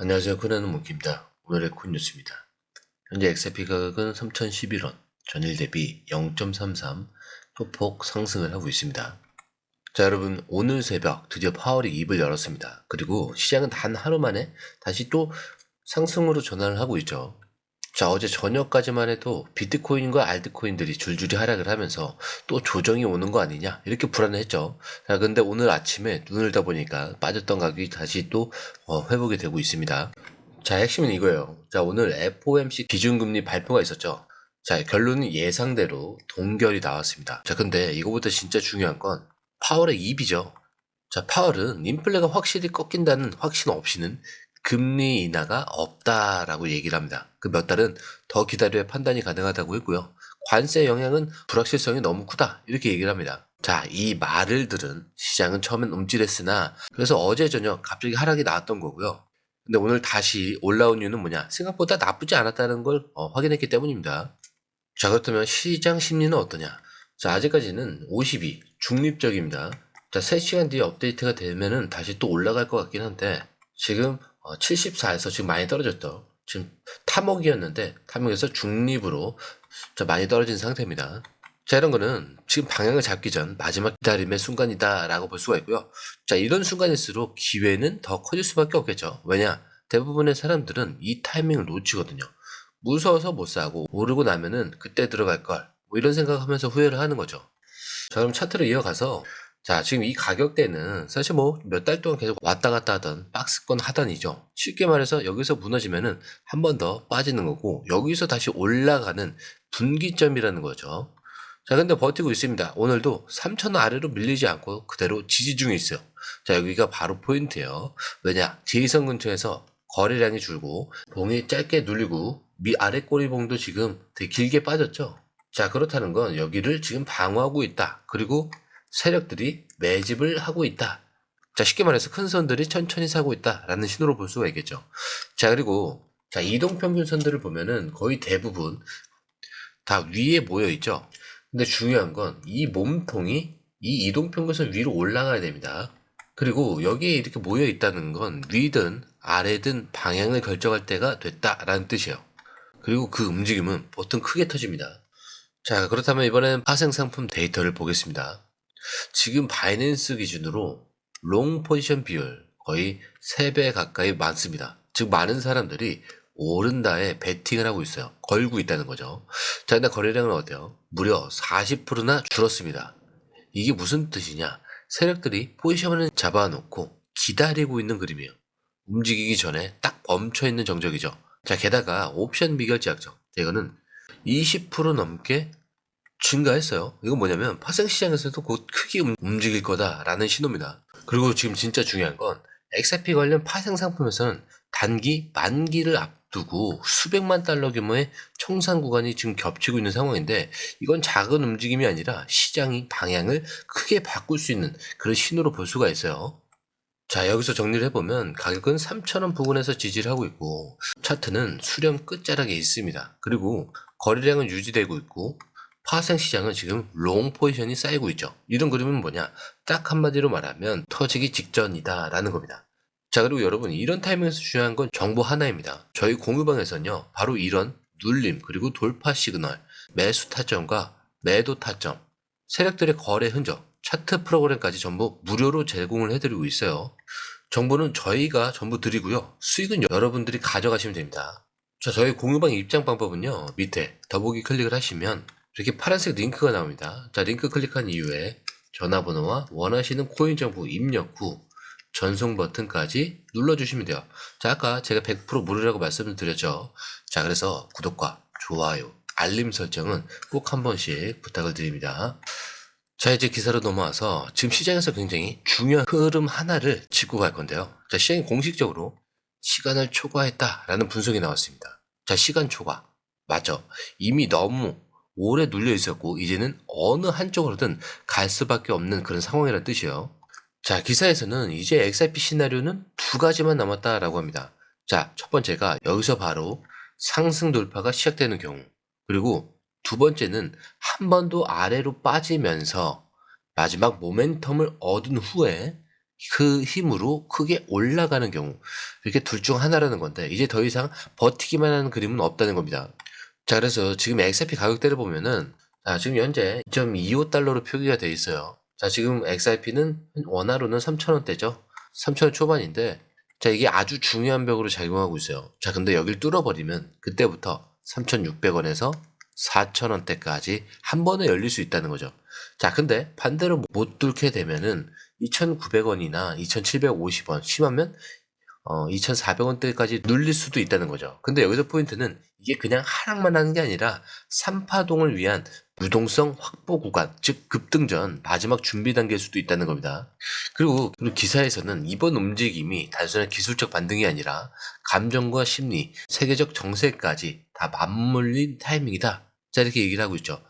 안녕하세요. 코나는 몽키입니다. 오늘의 콘 뉴스입니다. 현재 XRP 가격은 3011원, 전일 대비 0.33 소폭 상승을 하고 있습니다. 자, 여러분, 오늘 새벽 드디어 파월이 입을 열었습니다. 그리고 시장은 단 하루 만에 다시 또 상승으로 전환을 하고 있죠. 자, 어제 저녁까지만 해도 비트코인과 알트코인들이 줄줄이 하락을 하면서 또 조정이 오는 거 아니냐 이렇게 불안해했죠. 자, 근데 오늘 아침에 눈을 떠보니까 빠졌던 가격이 다시 또 회복이 되고 있습니다. 자, 핵심은 이거예요. 자, 오늘 FOMC 기준금리 발표가 있었죠. 자, 결론은 예상대로 동결이 나왔습니다. 자, 근데 이거보다 진짜 중요한 건 파월의 입이죠. 자, 파월은 인플레가 확실히 꺾인다는 확신 없이는 금리 인하가 없다라고 얘기를 합니다. 그 몇 달은 더 기다려야 판단이 가능하다고 했고요. 관세 영향은 불확실성이 너무 크다 이렇게 얘기를 합니다. 자, 이 말을 들은 시장은 처음엔 움찔했으나 그래서 어제 저녁 갑자기 하락이 나왔던 거고요. 근데 오늘 다시 올라온 이유는 뭐냐? 생각보다 나쁘지 않았다는 걸 확인했기 때문입니다. 자, 그렇다면 시장 심리는 어떠냐? 자, 아직까지는 52 중립적입니다. 자, 3시간 뒤에 업데이트가 되면은 다시 또 올라갈 것 같긴 한데 지금 74에서 지금 많이 떨어졌죠. 지금 탐욕이었는데 탐욕에서 중립으로 많이 떨어진 상태입니다. 자, 이런 거는 지금 방향을 잡기 전 마지막 기다림의 순간이다라고 볼 수가 있고요. 자, 이런 순간일수록 기회는 더 커질 수밖에 없겠죠. 왜냐? 대부분의 사람들은 이 타이밍을 놓치거든요. 무서워서 못 사고 오르고 나면은 그때 들어갈 걸 뭐 이런 생각하면서 후회를 하는 거죠. 자, 그럼 차트를 이어가서 자, 지금 이 가격대는 사실 뭐 몇 달 동안 계속 왔다 갔다 하던 박스권 하단이죠. 쉽게 말해서 여기서 무너지면은 한 번 더 빠지는 거고 여기서 다시 올라가는 분기점이라는 거죠. 자, 근데 버티고 있습니다. 오늘도 3,000원 아래로 밀리지 않고 그대로 지지 중에 있어요. 자, 여기가 바로 포인트예요. 왜냐? 지지선 근처에서 거래량이 줄고 봉이 짧게 눌리고 아래 꼬리봉도 지금 되게 길게 빠졌죠. 자, 그렇다는 건 여기를 지금 방어하고 있다. 그리고 세력들이 매집을 하고 있다. 자, 쉽게 말해서 큰 선들이 천천히 사고 있다라는 신호로 볼 수가 있겠죠. 자, 그리고 자, 이동평균선들을 보면은 거의 대부분 다 위에 모여 있죠. 근데 중요한 건 이 몸통이 이 이동평균선 위로 올라가야 됩니다. 그리고 여기에 이렇게 모여 있다는 건 위든 아래든 방향을 결정할 때가 됐다라는 뜻이에요. 그리고 그 움직임은 보통 크게 터집니다. 자, 그렇다면 이번엔 파생상품 데이터를 보겠습니다. 지금 바이낸스 기준으로 롱 포지션 비율 거의 3배 가까이 많습니다. 즉 많은 사람들이 오른다에 베팅을 하고 있어요. 걸고 있다는 거죠. 자, 근데 거래량은 어때요? 무려 40%나 줄었습니다. 이게 무슨 뜻이냐? 세력들이 포지션을 잡아놓고 기다리고 있는 그림이에요. 움직이기 전에 딱 멈춰있는 정적이죠. 자, 게다가 옵션 미결제약정 이거는 20% 넘게 증가했어요. 이건 뭐냐면 파생시장에서도 곧 크게 움직일 거다라는 신호입니다. 그리고 지금 진짜 중요한 건 XRP 관련 파생 상품에서는 단기 만기를 앞두고 수백만 달러 규모의 청산 구간이 지금 겹치고 있는 상황인데 이건 작은 움직임이 아니라 시장이 방향을 크게 바꿀 수 있는 그런 신호로 볼 수가 있어요. 자, 여기서 정리를 해보면 가격은 3,000원 부근에서 지지를 하고 있고 차트는 수렴 끝자락에 있습니다. 그리고 거래량은 유지되고 있고 파생 시장은 지금 롱 포지션이 쌓이고 있죠. 이런 그림은 뭐냐? 딱 한마디로 말하면 터지기 직전이다 라는 겁니다. 자, 그리고 여러분 이런 타이밍에서 중요한 건 정보 하나입니다. 저희 공유방에서는요 바로 이런 눌림 그리고 돌파 시그널, 매수 타점과 매도 타점, 세력들의 거래 흔적, 차트 프로그램까지 전부 무료로 제공을 해드리고 있어요. 정보는 저희가 전부 드리고요. 수익은 여러분들이 가져가시면 됩니다. 자, 저희 공유방 입장 방법은요. 밑에 더보기 클릭을 하시면 이렇게 파란색 링크가 나옵니다. 자, 링크 클릭한 이후에 전화번호와 원하시는 코인 정보 입력 후 전송 버튼까지 눌러주시면 돼요. 자, 아까 제가 100% 무료라고 말씀을 드렸죠. 자, 그래서 구독과 좋아요, 알림 설정은 꼭 한 번씩 부탁을 드립니다. 자, 이제 기사로 넘어와서 지금 시장에서 굉장히 중요한 흐름 하나를 짚고 갈 건데요. 자, 시장이 공식적으로 시간을 초과했다라는 분석이 나왔습니다. 자, 시간 초과. 맞죠? 이미 너무 오래 눌려 있었고 이제는 어느 한쪽으로든 갈 수밖에 없는 그런 상황이라는 뜻이에요. 자, 기사에서는 이제 XRP 시나리오는 2가지만 남았다라고 합니다. 자, 첫 번째가 여기서 바로 상승 돌파가 시작되는 경우. 그리고 두 번째는 한 번 더 아래로 빠지면서 마지막 모멘텀을 얻은 후에 그 힘으로 크게 올라가는 경우, 이렇게 둘 중 하나라는 건데 이제 더 이상 버티기만 하는 그림은 없다는 겁니다. 자, 그래서 지금 XRP 가격대를 보면은 지금 현재 2.25달러로 표기가 되어 있어요. 자, 지금 XRP는 원화로는 3,000원대죠. 3,000원 초반인데, 자, 이게 아주 중요한 벽으로 작용하고 있어요. 자, 근데 여길 뚫어버리면 그때부터 3,600원에서 4,000원대까지 한 번에 열릴 수 있다는 거죠. 자, 근데 반대로 못 뚫게 되면은 2,900원이나 2,750원, 심하면 2,400원대까지 눌릴 수도 있다는 거죠. 근데 여기서 포인트는 이게 그냥 하락만 하는 게 아니라 3파동을 위한 유동성 확보 구간, 즉 급등전 마지막 준비 단계일 수도 있다는 겁니다. 그리고 기사에서는 이번 움직임이 단순한 기술적 반등이 아니라 감정과 심리, 세계적 정세까지 다 맞물린 타이밍이다. 자, 이렇게 얘기를 하고 있죠.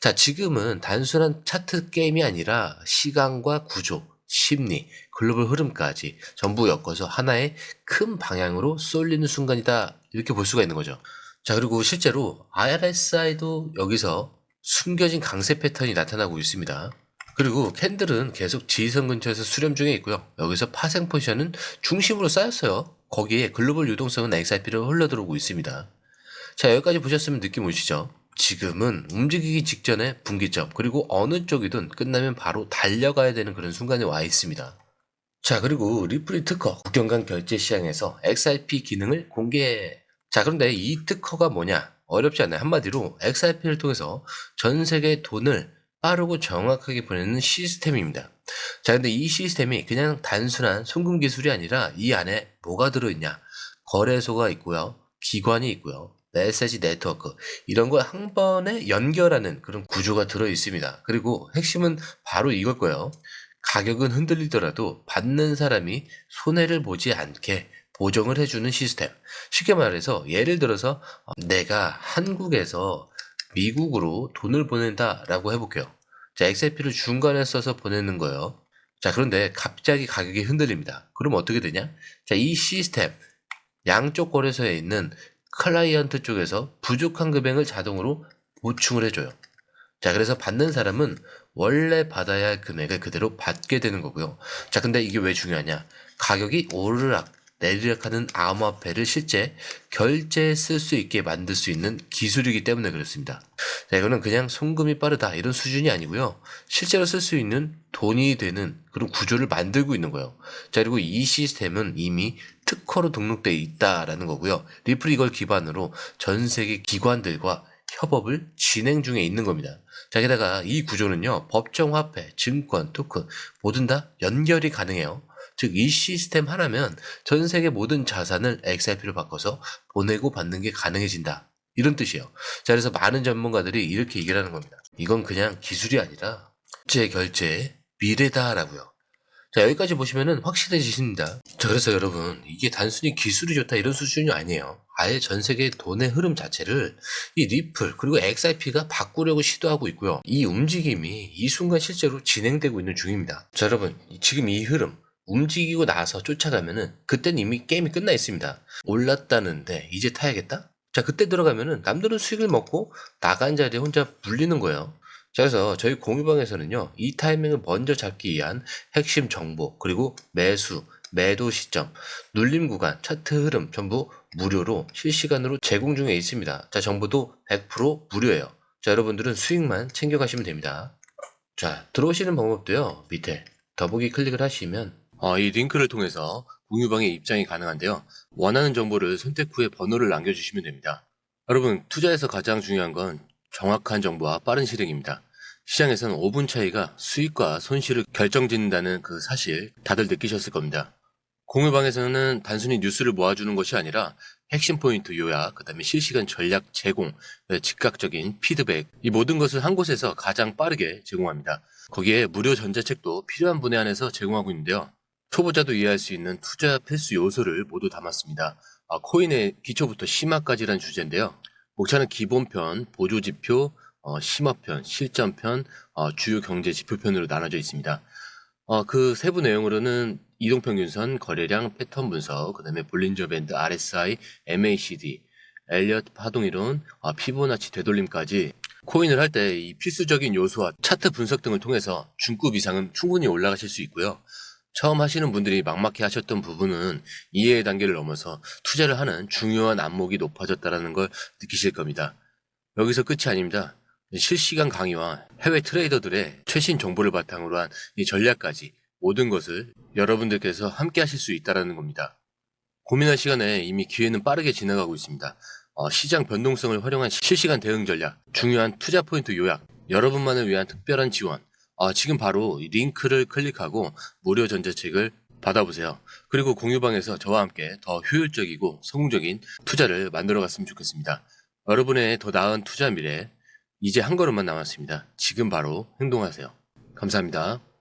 자, 지금은 단순한 차트 게임이 아니라 시간과 구조, 심리, 글로벌 흐름까지 전부 엮어서 하나의 큰 방향으로 쏠리는 순간이다. 이렇게 볼 수가 있는 거죠. 자, 그리고 실제로 RSI도 여기서 숨겨진 강세 패턴이 나타나고 있습니다. 그리고 캔들은 계속 지지선 근처에서 수렴 중에 있고요. 여기서 파생 포지션은 중심으로 쌓였어요. 거기에 글로벌 유동성은 XRP로 흘러들어오고 있습니다. 자, 여기까지 보셨으면 느낌 오시죠? 지금은 움직이기 직전에 분기점, 그리고 어느 쪽이든 끝나면 바로 달려가야 되는 그런 순간에 와 있습니다. 자, 그리고 리플이 특허, 국경간 결제 시장에서 XRP 기능을 공개해. 자, 그런데 이 특허가 뭐냐? 어렵지 않아요. 한마디로 XRP를 통해서 전 세계의 돈을 빠르고 정확하게 보내는 시스템입니다. 자, 근데 이 시스템이 그냥 단순한 송금 기술이 아니라 이 안에 뭐가 들어있냐? 거래소가 있고요. 기관이 있고요. 메시지 네트워크, 이런 걸 한 번에 연결하는 그런 구조가 들어 있습니다. 그리고 핵심은 바로 이걸 거예요. 가격은 흔들리더라도 받는 사람이 손해를 보지 않게 보정을 해주는 시스템. 쉽게 말해서 예를 들어서 내가 한국에서 미국으로 돈을 보낸다라고 해볼게요. 자, XRP를 중간에 써서 보내는 거예요. 자, 그런데 갑자기 가격이 흔들립니다. 그럼 어떻게 되냐? 자, 이 시스템, 양쪽 거래소에 있는 클라이언트 쪽에서 부족한 금액을 자동으로 보충을 해줘요. 자, 그래서 받는 사람은 원래 받아야 할 금액을 그대로 받게 되는 거고요. 자, 근데 이게 왜 중요하냐? 가격이 오르락 내리락 하는 암호화폐를 실제 결제에 쓸 수 있게 만들 수 있는 기술이기 때문에 그렇습니다. 자, 이거는 그냥 송금이 빠르다 이런 수준이 아니고요. 실제로 쓸 수 있는 돈이 되는 그런 구조를 만들고 있는 거예요. 자, 그리고 이 시스템은 이미 특허로 등록되어 있다라는 거고요. 리플이 이걸 기반으로 전 세계 기관들과 협업을 진행 중에 있는 겁니다. 자, 게다가 이 구조는요, 법정 화폐, 증권, 토큰 모든 다 연결이 가능해요. 즉, 이 시스템 하나면 전 세계 모든 자산을 XRP로 바꿔서 보내고 받는 게 가능해진다. 이런 뜻이에요. 자, 그래서 많은 전문가들이 이렇게 얘기를 하는 겁니다. 이건 그냥 기술이 아니라 국제 결제의 미래다라고요. 자, 여기까지 보시면은 확실해지십니다. 자, 그래서 여러분, 이게 단순히 기술이 좋다 이런 수준이 아니에요. 아예 전 세계의 돈의 흐름 자체를 이 리플 그리고 XRP가 바꾸려고 시도하고 있고요. 이 움직임이 이 순간 실제로 진행되고 있는 중입니다. 자, 여러분, 지금 이 흐름 움직이고 나서 쫓아가면은 그때는 이미 게임이 끝나 있습니다. 올랐다는데 이제 타야겠다? 자, 그때 들어가면은 남들은 수익을 먹고 나간 자리에 혼자 물리는 거예요. 자, 그래서 저희 공유방에서는요, 이 타이밍을 먼저 잡기 위한 핵심 정보, 그리고 매수, 매도 시점, 눌림 구간, 차트 흐름 전부 무료로 실시간으로 제공 중에 있습니다. 자, 정보도 100% 무료예요. 자, 여러분들은 수익만 챙겨가시면 됩니다. 자, 들어오시는 방법도요, 밑에 더보기 클릭을 하시면 이 링크를 통해서 공유방에 입장이 가능한데요. 원하는 정보를 선택 후에 번호를 남겨주시면 됩니다. 여러분, 투자에서 가장 중요한 건 정확한 정보와 빠른 실행입니다. 시장에서는 5분 차이가 수익과 손실을 결정짓는다는 그 사실 다들 느끼셨을 겁니다. 공유방에서는 단순히 뉴스를 모아주는 것이 아니라 핵심 포인트 요약, 그 다음에 실시간 전략 제공, 즉각적인 피드백, 이 모든 것을 한 곳에서 가장 빠르게 제공합니다. 거기에 무료 전자책도 필요한 분에 한해서 제공하고 있는데요. 초보자도 이해할 수 있는 투자 필수 요소를 모두 담았습니다. 코인의 기초부터 심화까지란 주제인데요. 목차는 기본편, 보조지표, 심화편, 실전편, 주요 경제 지표편으로 나눠져 있습니다. 그 세부 내용으로는 이동평균선, 거래량, 패턴 분석, 그 다음에 볼린저 밴드, RSI, MACD, 엘리엇 파동이론, 피보나치 되돌림까지 코인을 할 때 이 필수적인 요소와 차트 분석 등을 통해서 중급 이상은 충분히 올라가실 수 있고요. 처음 하시는 분들이 막막해 하셨던 부분은 이해의 단계를 넘어서 투자를 하는 중요한 안목이 높아졌다는 걸 느끼실 겁니다. 여기서 끝이 아닙니다. 실시간 강의와 해외 트레이더들의 최신 정보를 바탕으로 한 이 전략까지 모든 것을 여러분들께서 함께 하실 수 있다는 겁니다. 고민할 시간에 이미 기회는 빠르게 지나가고 있습니다. 시장 변동성을 활용한 실시간 대응 전략, 중요한 투자 포인트 요약, 여러분만을 위한 특별한 지원. 지금 바로 이 링크를 클릭하고 무료 전자책을 받아보세요. 그리고 공유방에서 저와 함께 더 효율적이고 성공적인 투자를 만들어 갔으면 좋겠습니다. 여러분의 더 나은 투자 미래, 이제 한 걸음만 남았습니다. 지금 바로 행동하세요. 감사합니다.